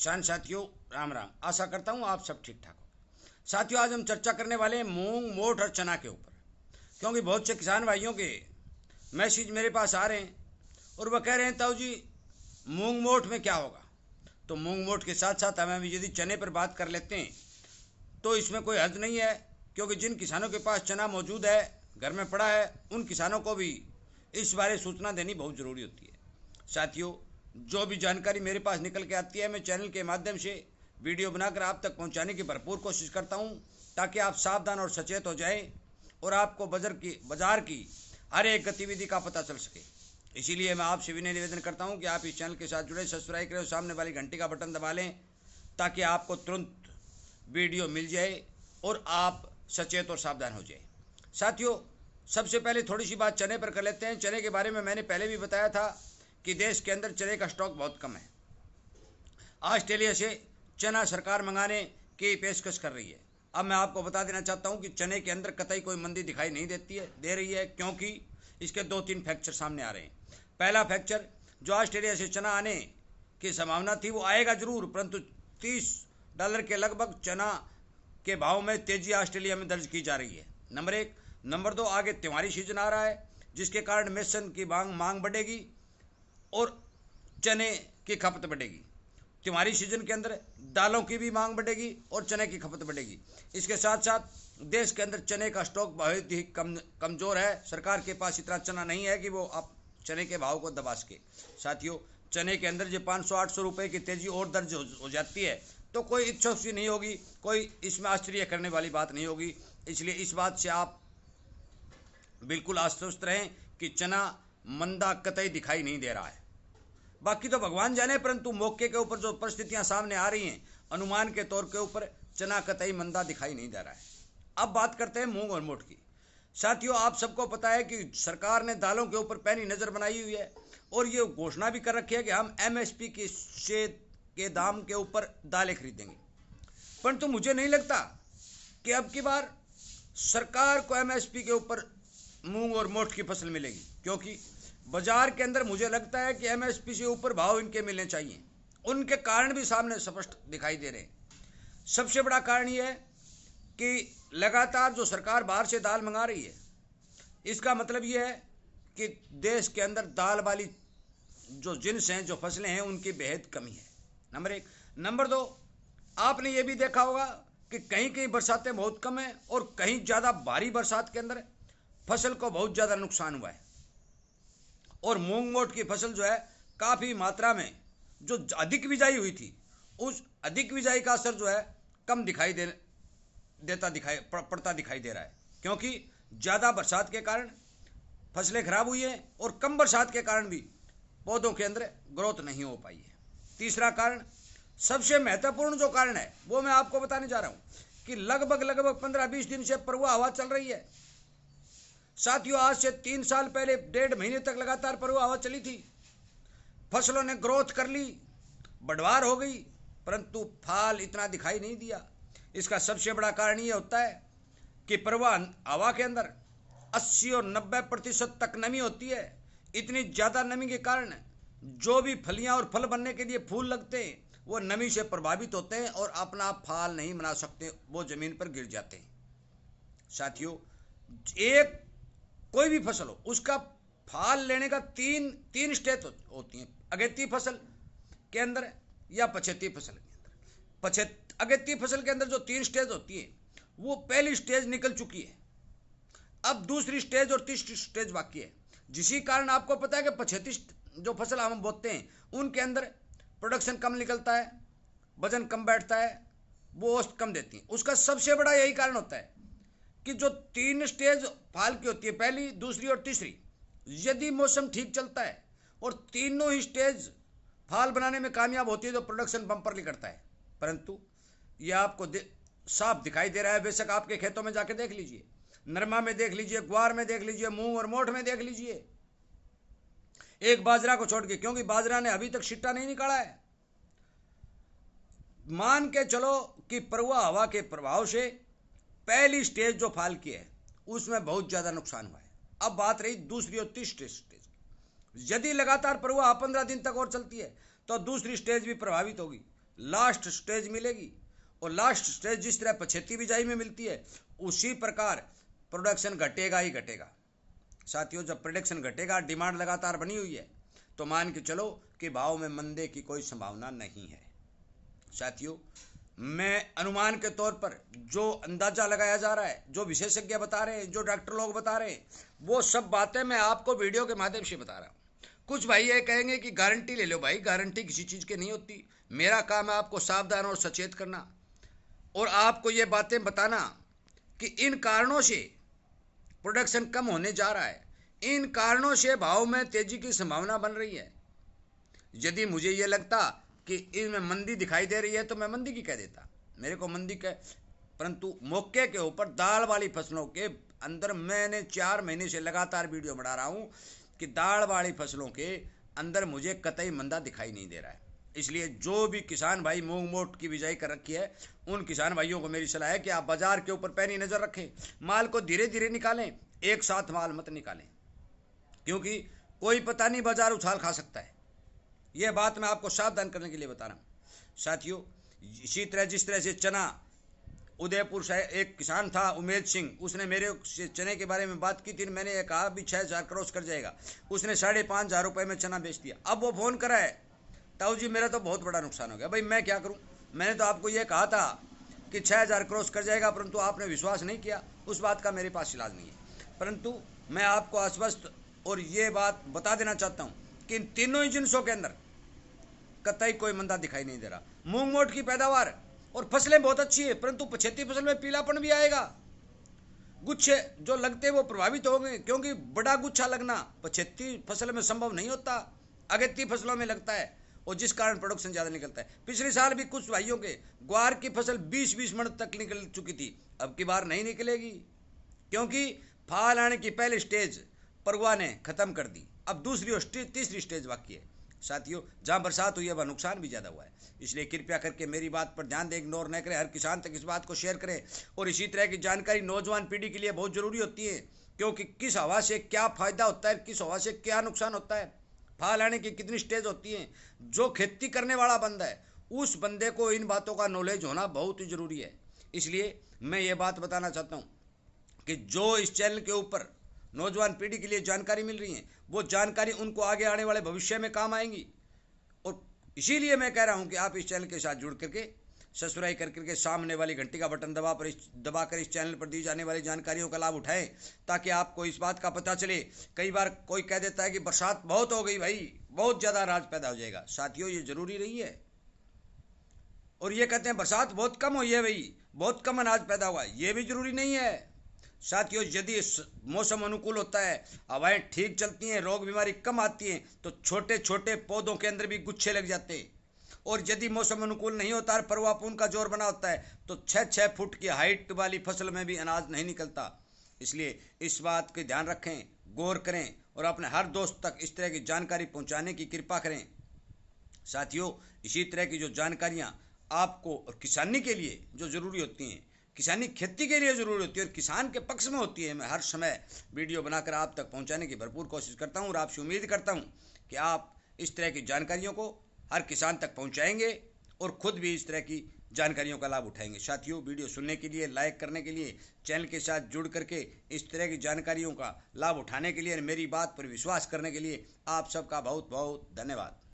किसान साथियों, राम राम। आशा करता हूँ आप सब ठीक ठाक हो। साथियों, आज हम चर्चा करने वाले हैं मूंग, मोठ और चना के ऊपर, क्योंकि बहुत से किसान भाइयों के मैसेज मेरे पास आ रहे हैं और वह कह रहे हैं ताऊ जी मूंग मोठ में क्या होगा। तो मूंग मोठ के साथ साथ हमें यदि चने पर बात कर लेते हैं तो इसमें कोई हद नहीं है, क्योंकि जिन किसानों के पास चना मौजूद है, घर में पड़ा है, उन किसानों को भी इस बारे सूचना देनी बहुत ज़रूरी होती है। साथियों, जो भी जानकारी मेरे पास निकल के आती है मैं चैनल के माध्यम से वीडियो बनाकर आप तक पहुंचाने की भरपूर कोशिश करता हूं, ताकि आप सावधान और सचेत हो जाएं और आपको बाजार की हर एक गतिविधि का पता चल सके। इसीलिए मैं आपसे विनय निवेदन करता हूं कि आप इस चैनल के साथ जुड़े, सब्सक्राइब करें और सामने वाली घंटी का बटन दबा लें, ताकि आपको तुरंत वीडियो मिल जाए और आप सचेत और सावधान हो जाए। साथियों, सबसे पहले थोड़ी सी बात चने पर कर लेते हैं। चने के बारे में मैंने पहले भी बताया था कि देश के अंदर चने का स्टॉक बहुत कम है। ऑस्ट्रेलिया से चना सरकार मंगाने की पेशकश कर रही है। अब मैं आपको बता देना चाहता हूं कि चने के अंदर कतई कोई मंदी दिखाई नहीं दे रही है, क्योंकि इसके 2-3 फैक्चर सामने आ रहे हैं। पहला फैक्चर, जो ऑस्ट्रेलिया से चना आने की संभावना थी वो आएगा जरूर, परंतु $30 के लगभग चना के भाव में तेजी ऑस्ट्रेलिया में दर्ज की जा रही है। नंबर 1। नंबर 2, आगे त्योहारी सीजन आ रहा है, जिसके कारण मेसन की मांग बढ़ेगी और चने की खपत बढ़ेगी। त्योहारी सीजन के अंदर दालों की भी मांग बढ़ेगी और चने की खपत बढ़ेगी। इसके साथ साथ देश के अंदर चने का स्टॉक बहुत ही कमज़ोर है। सरकार के पास इतना चना नहीं है कि वो आप चने के भाव को दबा सके। साथियों, चने के अंदर जो 500-800 रुपये की तेजी और दर्ज हो जाती है तो कोई इच्छा सी नहीं होगी, कोई इसमें आश्चर्य करने वाली बात नहीं होगी। इसलिए इस बात से आप बिल्कुल आश्वस्त रहें कि चना मंदा कतई दिखाई नहीं दे रहा है। बाकी तो भगवान जाने, परंतु मौके के ऊपर जो परिस्थितियां सामने आ रही हैं, अनुमान के तौर के ऊपर चना कतई मंदा दिखाई नहीं दे रहा है। अब बात करते हैं मूंग और मोठ की। साथियों, आप सबको पता है कि सरकार ने दालों के ऊपर पैनी नज़र बनाई हुई है और ये घोषणा भी कर रखी है कि हम MSP के दाम के ऊपर दालें खरीदेंगे। परंतु मुझे नहीं लगता कि अब की बार सरकार को MSP के ऊपर मूंग और मोठ की फसल मिलेगी, क्योंकि बाजार के अंदर मुझे लगता है कि MSP से ऊपर भाव इनके मिलने चाहिए। उनके कारण भी सामने स्पष्ट दिखाई दे रहे हैं। सबसे बड़ा कारण यह है कि लगातार जो सरकार बाहर से दाल मंगा रही है, इसका मतलब यह है कि देश के अंदर दाल वाली जो जिन्स हैं, जो फसलें हैं, उनकी बेहद कमी है। नंबर 1। नंबर 2, आपने ये भी देखा होगा कि कहीं कहीं बरसातें बहुत कम हैं और कहीं ज़्यादा भारी बरसात के अंदर फसल को बहुत ज़्यादा नुकसान हुआ है और मूंग मोठ की फसल जो है काफ़ी मात्रा में जो अधिक बिजाई हुई थी, उस अधिक बिजाई का असर जो है कम पड़ता दिखाई दे रहा है, क्योंकि ज़्यादा बरसात के कारण फसलें खराब हुई हैं और कम बरसात के कारण भी पौधों के अंदर ग्रोथ नहीं हो पाई है। तीसरा कारण, सबसे महत्वपूर्ण जो कारण है, वो मैं आपको बताने जा रहा हूँ कि लगभग 15-20 दिन से प्रवाह हवा चल रही है। साथियों, आज से 3 साल पहले 1.5 महीने तक लगातार प्रवाह हवा चली थी। फसलों ने ग्रोथ कर ली, बढ़वार हो गई, परंतु फाल इतना दिखाई नहीं दिया। इसका सबसे बड़ा कारण ये होता है कि प्रवाह हवा के अंदर 80 और 90% तक नमी होती है। इतनी ज़्यादा नमी के कारण जो भी फलियां और फल बनने के लिए फूल लगते हैं, वो नमी से प्रभावित होते हैं और अपना फाल नहीं बना सकते, वो ज़मीन पर गिर जाते हैं। साथियों, एक कोई भी फसल हो, उसका फाल लेने का तीन स्टेज होती हैं। अगेती फसल के अंदर या पछेती फसल के अंदर। अगेती फसल के अंदर जो 3 स्टेज होती है, वो पहली स्टेज निकल चुकी है। अब दूसरी स्टेज और तीसरी स्टेज बाकी है, जिसी कारण आपको पता है कि पछेती जो फसल हम बोते हैं, उनके अंदर प्रोडक्शन कम निकलता है, वजन कम बैठता है, वो औसत कम देती है। उसका सबसे बड़ा यही कारण होता है कि जो 3 स्टेज फाल की होती है, पहली, दूसरी और तीसरी, यदि मौसम ठीक चलता है और तीनों ही स्टेज फाल बनाने में कामयाब होती है तो प्रोडक्शन बम्पर करता है। परंतु यह आपको साफ दिखाई दे रहा है। बेशक आपके खेतों में जाके देख लीजिए, नरमा में देख लीजिए, ग्वार में देख लीजिए, मूंग और मोठ में देख लीजिए, एक बाजरा को छोड़ के, क्योंकि बाजरा ने अभी तक सिट्टा नहीं निकाला है। मान के चलो कि प्रवाह हवा के प्रभाव से पहली स्टेज जो फाल की है उसमें बहुत ज़्यादा नुकसान हुआ है। अब बात रही दूसरी और तीसरी स्टेज की। यदि लगातार प्रवाह 15 दिन तक और चलती है तो दूसरी स्टेज भी प्रभावित होगी, लास्ट स्टेज मिलेगी। और लास्ट स्टेज जिस तरह 75 बिजाई में मिलती है, उसी प्रकार प्रोडक्शन घटेगा ही घटेगा। साथियों, जब प्रोडक्शन घटेगा, डिमांड लगातार बनी हुई है, तो मान के चलो कि भाव में मंदे की कोई संभावना नहीं है। साथियों, मैं अनुमान के तौर पर जो अंदाजा लगाया जा रहा है, जो विशेषज्ञ बता रहे हैं, जो डॉक्टर लोग बता रहे हैं, वो सब बातें मैं आपको वीडियो के माध्यम से बता रहा हूँ। कुछ भाई ये कहेंगे कि गारंटी ले लो। भाई गारंटी किसी चीज़ की नहीं होती। मेरा काम है आपको सावधान और सचेत करना, और आपको ये बातें बताना कि इन कारणों से प्रोडक्शन कम होने जा रहा है, इन कारणों से भाव में तेजी की संभावना बन रही है। यदि मुझे ये लगता कि इनमें मंदी दिखाई दे रही है तो मैं मंदी की कह देता, मेरे को मंदी कह, परंतु मौके के ऊपर दाल वाली फसलों के अंदर मैंने 4 महीने से लगातार वीडियो बना रहा हूँ कि दाल वाली फसलों के अंदर मुझे कतई मंदा दिखाई नहीं दे रहा है। इसलिए जो भी किसान भाई मूंग मोट की बिजाई कर रखी है, उन किसान भाइयों को मेरी सलाह है कि आप बाजार के ऊपर पैनी नज़र रखें, माल को धीरे धीरे निकालें, एक साथ माल मत निकालें, क्योंकि कोई पता नहीं बाजार उछाल खा सकता है। यह बात मैं आपको सावधान करने के लिए बता रहा हूँ। साथियों, इसी तरह जिस तरह से चना, उदयपुर से एक किसान था उमेद सिंह, उसने मेरे से चने के बारे में बात की थी। मैंने कहा भी 6,000 क्रॉस कर जाएगा, उसने 5,500 रुपये में चना बेच दिया। अब वो फ़ोन करा है, ताऊ जी मेरा तो बहुत बड़ा नुकसान हो गया। भाई मैं क्या करूं, मैंने तो आपको ये कहा था कि 6,000 क्रॉस कर जाएगा, परंतु आपने विश्वास नहीं किया। उस बात का मेरे पास इलाज नहीं है, परंतु मैं आपको आश्वस्त और ये बात बता देना चाहता हूँ कि इन तीनों ही जिनसों के अंदर कतई कोई मंदा दिखाई नहीं दे रहा। मूंग मोट की पैदावार और फसलें बहुत अच्छी है, परंतु 75 फसल में पीलापन भी आएगा। गुच्छे जो लगते वो प्रभावित होंगे, क्योंकि बड़ा गुच्छा लगना 75 फसल में संभव नहीं होता, अगेती फसलों में लगता है, और जिस कारण प्रोडक्शन ज़्यादा निकलता है। पिछले साल भी कुछ भाइयों के ग्वार की फसल 20-20 मन तक निकल चुकी थी, अब की बार नहीं निकलेगी, क्योंकि फाल आने की पहली स्टेज परवा ने खत्म कर दी। अब दूसरी और तीसरी स्टेज बाकी है। साथियों, जहाँ बरसात हुई है वहाँ नुकसान भी ज़्यादा हुआ है, इसलिए कृपया करके मेरी बात पर ध्यान दें, इग्नोर न करें, हर किसान तक इस बात को शेयर करें। और इसी तरह की जानकारी नौजवान पीढ़ी के लिए बहुत ज़रूरी होती है, क्योंकि किस हवा से क्या फ़ायदा होता है, किस हवा से क्या नुकसान होता है, फाल आने की कितनी स्टेज होती है। जो खेती करने वाला बंदा है, उस बंदे को इन बातों का नॉलेज होना बहुत ही ज़रूरी है। इसलिए मैं ये बात बताना चाहता हूँ कि जो इस चैनल के ऊपर नौजवान पीढ़ी के लिए जानकारी मिल रही है, वो जानकारी उनको आगे आने वाले भविष्य में काम आएंगी। और इसीलिए मैं कह रहा हूं कि आप इस चैनल के साथ जुड़ करके सब्सक्राइब करके सामने वाली घंटी का बटन दबाकर इस चैनल पर दी जाने वाली जानकारियों का लाभ उठाएं, ताकि आपको इस बात का पता चले। कई बार कोई कह देता है कि बरसात बहुत हो गई, भाई बहुत ज़्यादा अनाज पैदा हो जाएगा। साथियों, ये ज़रूरी नहीं है। और ये कहते हैं बरसात बहुत कम हुई है, भाई बहुत कम अनाज पैदा हुआ है, ये भी जरूरी नहीं है। साथियों, यदि मौसम अनुकूल होता है, हवाएं ठीक चलती हैं, रोग बीमारी कम आती हैं, तो छोटे छोटे पौधों के अंदर भी गुच्छे लग जाते हैं। और यदि मौसम अनुकूल नहीं होता है, परवापून का जोर बना होता है, तो 6-6 फुट की हाइट वाली फसल में भी अनाज नहीं निकलता। इसलिए इस बात का ध्यान रखें, गौर करें, और अपने हर दोस्त तक इस तरह की जानकारी पहुंचाने की कृपा करें। साथियों, इसी तरह की जो जानकारियां आपको और किसानी के लिए जो ज़रूरी होती हैं, किसानी खेती के लिए ज़रूरी होती है और किसान के पक्ष में होती है, मैं हर समय वीडियो बनाकर आप तक पहुंचाने की भरपूर कोशिश करता हूं। और आपसे उम्मीद करता हूं कि आप इस तरह की जानकारियों को हर किसान तक पहुंचाएंगे और ख़ुद भी इस तरह की जानकारियों का लाभ उठाएंगे। साथियों, वीडियो सुनने के लिए, लाइक करने के लिए, चैनल के साथ जुड़ करके इस तरह की जानकारियों का लाभ उठाने के लिए, मेरी बात पर विश्वास करने के लिए आप सबका बहुत बहुत धन्यवाद।